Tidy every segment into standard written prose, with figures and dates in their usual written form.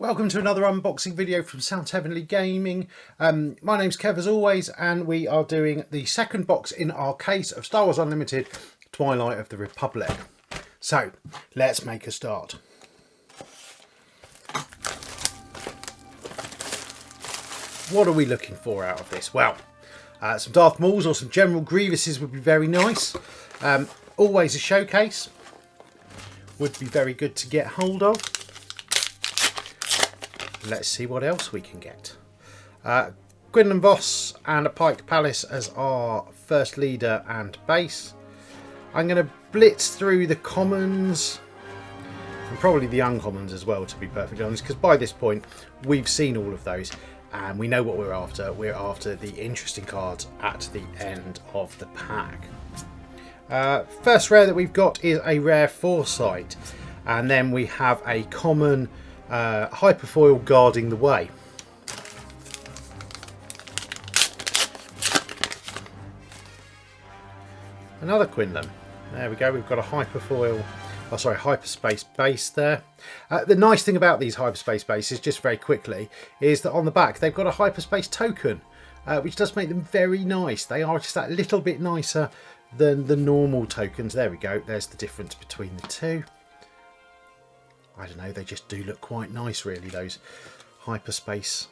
Welcome to another unboxing video from Sound Heavenly Gaming. My name's Kev as always, and we are doing the second box in our case of Star Wars Unlimited Twilight of the Republic. So let's make a start. What are we looking for out of this? Well, some Darth Mauls or some General Grievouses would be very nice. Always a showcase would be very good to get hold of. Let's see what else we can get. Gwynlyn Voss and a Pike Palace as our first leader and base. I'm going to blitz through the commons and probably the uncommons as well, to be perfectly honest, because by this point we've seen all of those and we know what we're after. We're after the interesting cards at the end of the pack. First rare that we've got is a rare Foresight, and then we have a common Hyperfoil Guarding the Way. Another Gwynlyn. There we go. We've got a hyperspace base there. The nice thing about these hyperspace bases, just very quickly, is that on the back they've got a hyperspace token, which does make them very nice. They are just that little bit nicer than the normal tokens. There we go. There's the difference between the two. I don't know, they just do look quite nice really, those hyperspace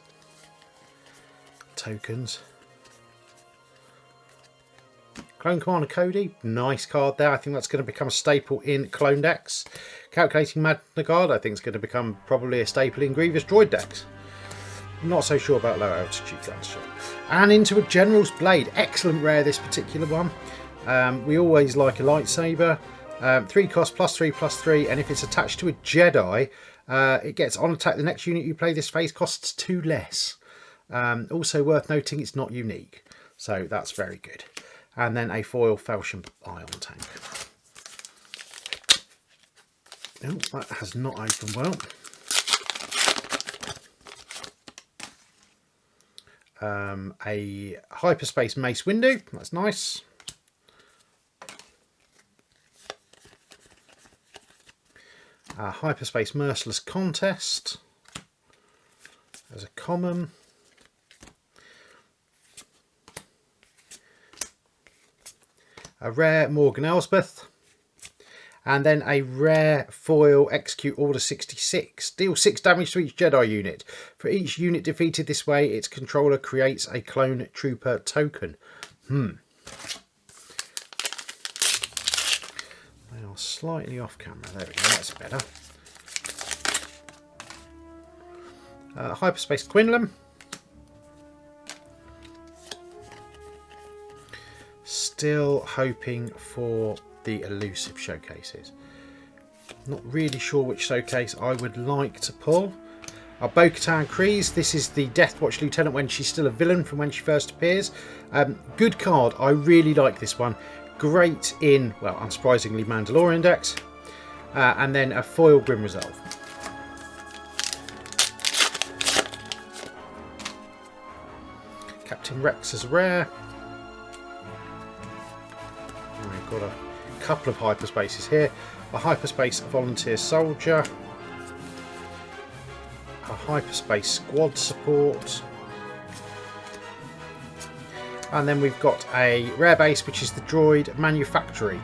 tokens. Clone Commander Cody, nice card there. I think that's going to become a staple in clone decks. Calculating Magna Guard, I think it's going to become probably a staple in Grievous Droid decks. Not so sure about low altitude guns. And into a General's Blade, excellent rare this particular one. We always like a lightsaber. 3 cost +3/+3, and if it's attached to a Jedi, it gets on attack. The next unit you play this phase costs 2 less. Also worth noting, it's not unique, so that's very good. And then a foil Falchion Ion Tank. Oh, that has not opened well. A hyperspace Mace Windu, that's nice. Hyperspace Merciless Contest as a common. A rare Morgan Elsbeth. And then a rare foil Execute Order 66. Deal 6 damage to each Jedi unit. For each unit defeated this way, its controller creates a Clone Trooper token. They are slightly off camera. There we go, that's better. Hyperspace Gwynlyn. Still hoping for the elusive showcases. Not really sure which showcase I would like to pull. Our Bo-Katan Kryze. This is the Death Watch Lieutenant when she's still a villain from when she first appears. Good card. I really like this one. Great in, well, unsurprisingly, Mandalorian decks. And then a foil Grim Resolve. Captain Rex as a rare. We've got a couple of hyperspaces here. A hyperspace Volunteer Soldier. A hyperspace Squad Support. And then we've got a rare base, which is the Droid Manufactory.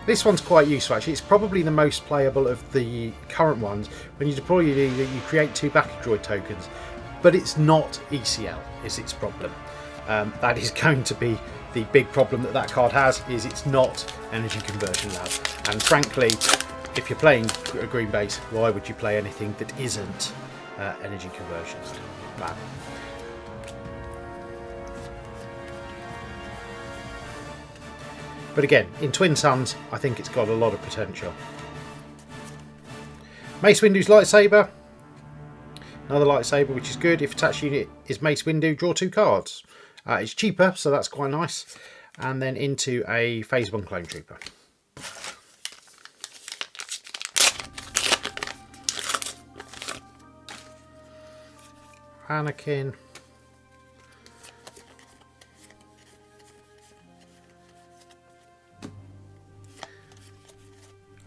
This one's quite useful actually. It's probably the most playable of the current ones. When you deploy your leader, you create 2 battle droid tokens, but it's not ECL is its problem. That is going to be the big problem that card has, is it's not Energy Conversion Lab. And frankly, if you're playing a green base, why would you play anything that isn't Energy Conversion Lab? But again, in Twin Suns, I think it's got a lot of potential. Mace Windu's lightsaber. Another lightsaber, which is good. If attached unit is Mace Windu, draw 2 cards. It's cheaper, so that's quite nice. And then into a Phase 1 Clone Trooper. Anakin.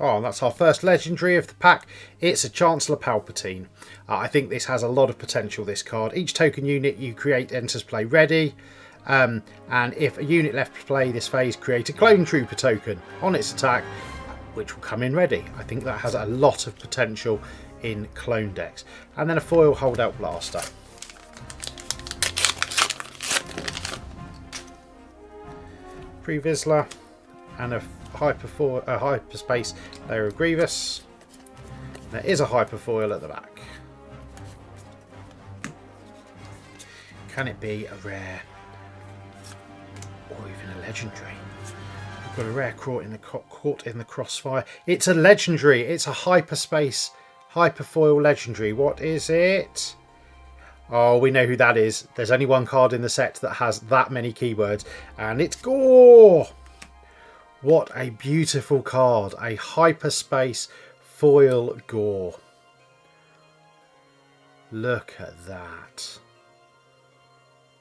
Oh, and that's our first legendary of the pack. It's a Chancellor Palpatine. I think this has a lot of potential, this card. Each token unit you create enters play ready. And if a unit left to play this phase, create a Clone Trooper token on its attack, which will come in ready. I think that has a lot of potential in clone decks. And then a foil Holdout Blaster. Pre-Vizsla and a hyperspace layer of Grievous. There is a hyperfoil at the back. Can it be a rare or even a legendary? We've got a rare caught in the crossfire. It's a legendary. It's a hyperspace hyperfoil legendary. What is it? Oh, we know who that is. There's only one card in the set that has that many keywords, and it's GOR! What a beautiful card. A hyperspace foil GOR. Look at that.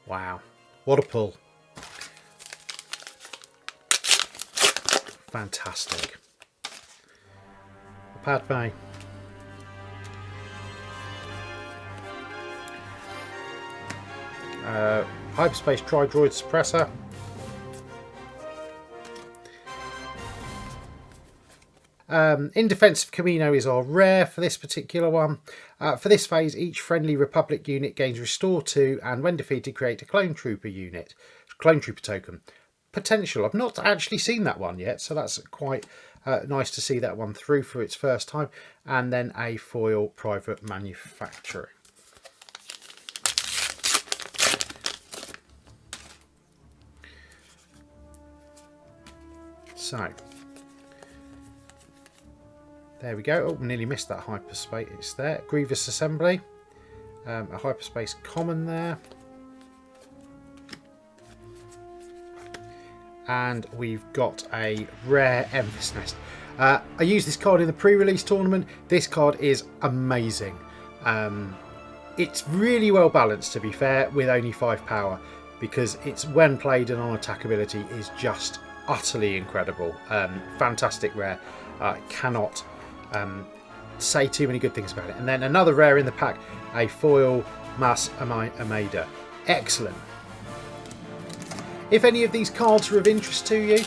Wow. What a pull. Fantastic. Padme. Hyperspace Tri-Droid Suppressor. In Defense of Camino is our rare for this particular one. For this phase, each friendly Republic unit gains Restore 2, and when defeated, create a Clone Trooper unit. Clone Trooper token. Potential. I've not actually seen that one yet, so that's quite nice to see that one through for its first time. And then a foil Private Manufacturing. So, there we go. Oh, nearly missed that hyperspace. It's there. Grievous Assembly. A hyperspace common there. And we've got a rare Emphas Nest. I used this card in the pre-release tournament. This card is amazing. It's really well balanced, to be fair, with only 5 power, because it's, when played and on attack ability, is just utterly incredible. Fantastic rare. Cannot say too many good things about it. And then another rare in the pack, a foil Mas Ameda. Excellent. If any of these cards are of interest to you,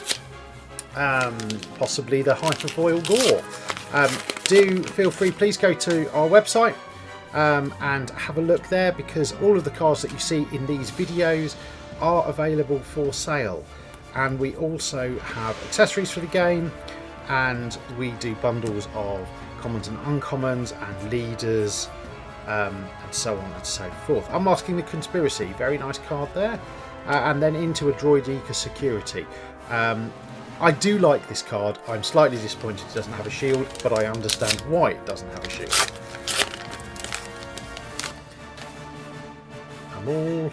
possibly the hyperfoil GOR, do feel free, please go to our website and have a look there, because all of the cards that you see in these videos are available for sale. And we also have accessories for the game, and we do bundles of commons and uncommons and leaders, and so on and so forth. Unmasking the Conspiracy, very nice card there. And then into a Droideka Security. I do like this card. I'm slightly disappointed it doesn't have a shield, but I understand why it doesn't have a shield. All.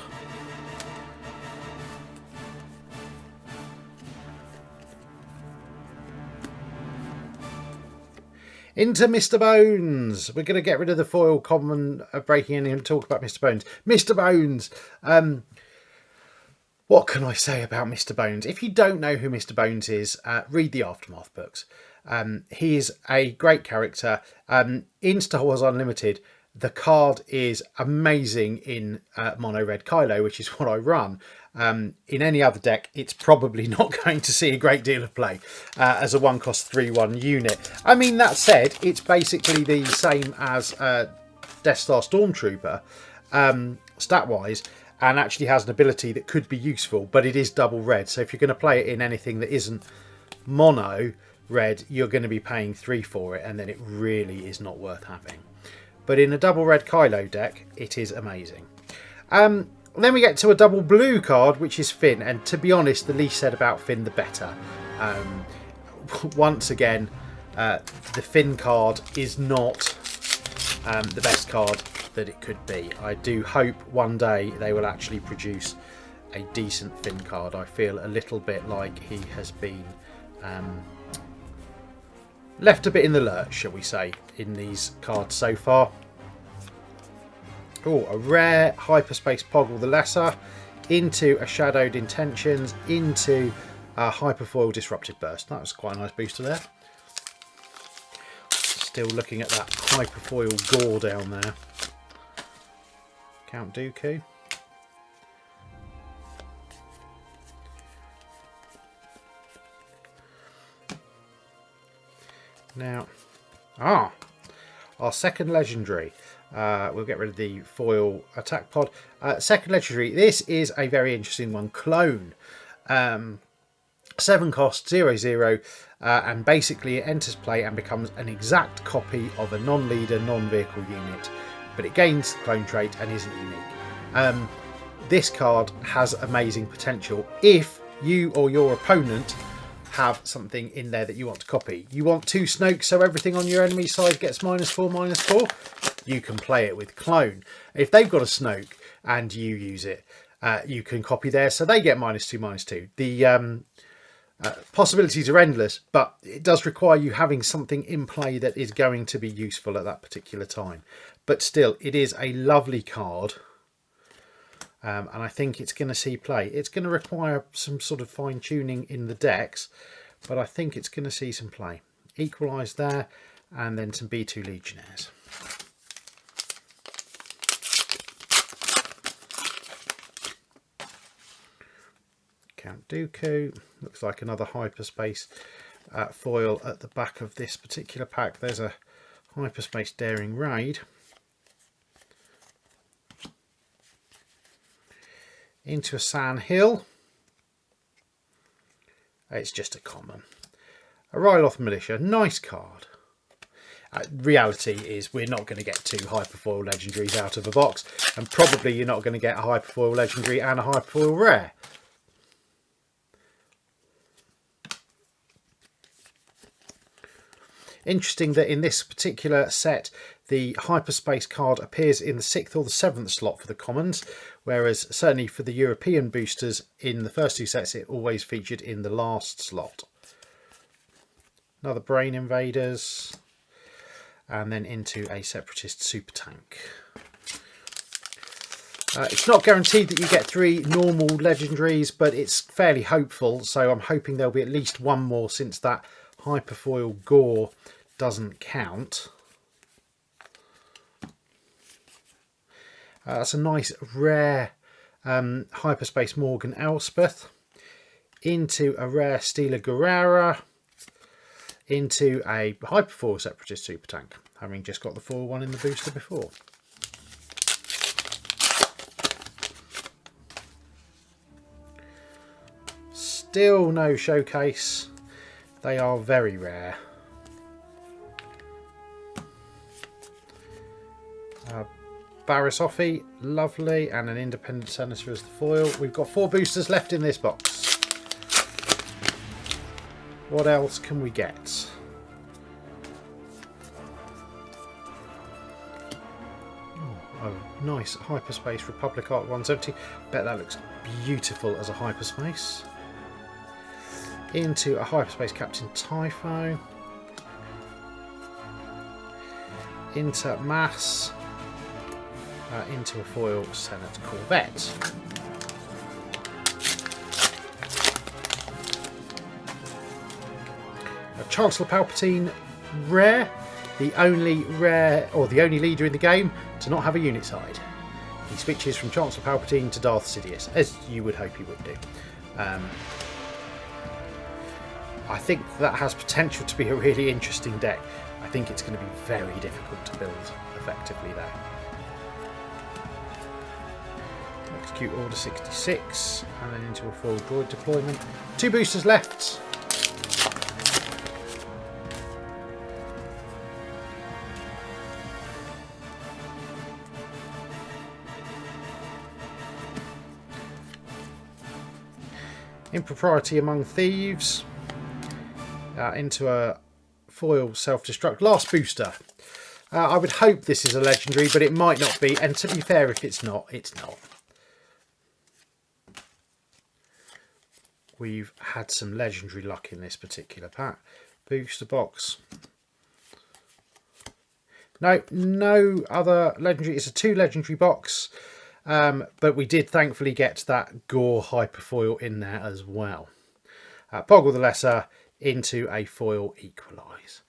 Into Mr. Bones. We're going to get rid of the foil common, breaking in and talk about Mr. Bones. Mr. Bones. What can I say about Mr. Bones? If you don't know who Mr. Bones is, read the Aftermath books. He is a great character. In Star Wars Unlimited, the card is amazing in Mono Red Kylo, which is what I run. In any other deck, it's probably not going to see a great deal of play as a 1-cost 3/1 unit. I mean, that said, it's basically the same as Death Star Stormtrooper, stat-wise, and actually has an ability that could be useful, but it is double red. So if you're going to play it in anything that isn't mono red, you're going to be paying 3 for it, and then it really is not worth having. But in a double red Kylo deck, it is amazing. Then we get to a double blue card, which is Finn, and to be honest, the least said about Finn, the better. Once again, the Finn card is not the best card that it could be. I do hope one day they will actually produce a decent Finn card. I feel a little bit like he has been left a bit in the lurch, shall we say, in these cards so far. Oh, a rare Hyperspace Poggle the Lesser, into a Shadowed Intentions, into a Hyperfoil Disrupted Burst. That was quite a nice booster there. Still looking at that hyperfoil gore down there. Count Dooku. Now, our second legendary. We'll get rid of the foil attack pod. Second legendary. This is a very interesting one. Clone. 7 cost, 0/0, and basically it enters play and becomes an exact copy of a non-leader, non-vehicle unit, but it gains the clone trait and isn't unique. This card has amazing potential if you or your opponent have something in there that you want to copy. You want 2 Snokes so everything on your enemy side gets -4/-4. You can play it with clone. If they've got a Snoke and you use it, you can copy theirs so they get -2/-2. The possibilities are endless, but it does require you having something in play that is going to be useful at that particular time. But still, it is a lovely card, and I think it's going to see play. It's going to require some sort of fine-tuning in the decks, but I think it's going to see some play. Equalise there, and then some B2 Legionnaires. Count Dooku. Looks like another hyperspace foil at the back of this particular pack. There's a hyperspace daring raid. Into a Sand Hill. It's just a common. A Ryloth Militia. Nice card. Reality is we're not going to get 2 hyperfoil legendaries out of a box, and probably you're not going to get a hyperfoil legendary and a hyperfoil rare. Interesting that in this particular set the hyperspace card appears in the 6th or the 7th slot for the commons, whereas certainly for the European boosters in the first 2 sets it always featured in the last slot. Another Brain Invaders, and then into a Separatist Super Tank. It's not guaranteed that you get 3 normal legendaries, but it's fairly hopeful, so I'm hoping there'll be at least one more since that hyperfoil gore doesn't count. That's a nice rare hyperspace Morgan Elspeth. Into a rare Steeler Guerrera. Into a hyperfoil Separatist Super Tank, having just got the 4-1 in the booster before. Still no showcase. They are very rare. Barrisoffy, lovely, and an Independent Senator as the foil. We've got 4 boosters left in this box. What else can we get? Oh, nice Hyperspace Republic Art 170. Bet that looks beautiful as a hyperspace. Into a hyperspace Captain Typho. Into Mass. Into a foil Senate Corvette. A Chancellor Palpatine rare. The only rare, or the only leader in the game to not have a unit side. He switches from Chancellor Palpatine to Darth Sidious, as you would hope he would do. I think that has potential to be a really interesting deck. I think it's going to be very difficult to build effectively though. Execute Order 66 and then into a foil droid deployment. 2 boosters left. Impropriety Among Thieves. Into a foil self-destruct. Last booster. I would hope this is a legendary, but it might not be. And to be fair, if it's not, it's not. We've had some legendary luck in this particular pack. Booster box. No other legendary. It's a 2 legendary box. But we did thankfully get that Gore hyperfoil in there as well. Poggle the Lesser into a foil Equalise.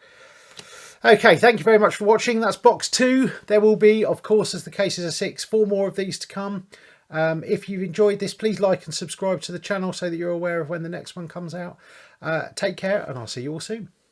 Okay, thank you very much for watching. That's box 2. There will be, of course, as the case is a 6, 4 more of these to come. If you've enjoyed this, please like and subscribe to the channel so that you're aware of when the next one comes out. Take care, and I'll see you all soon.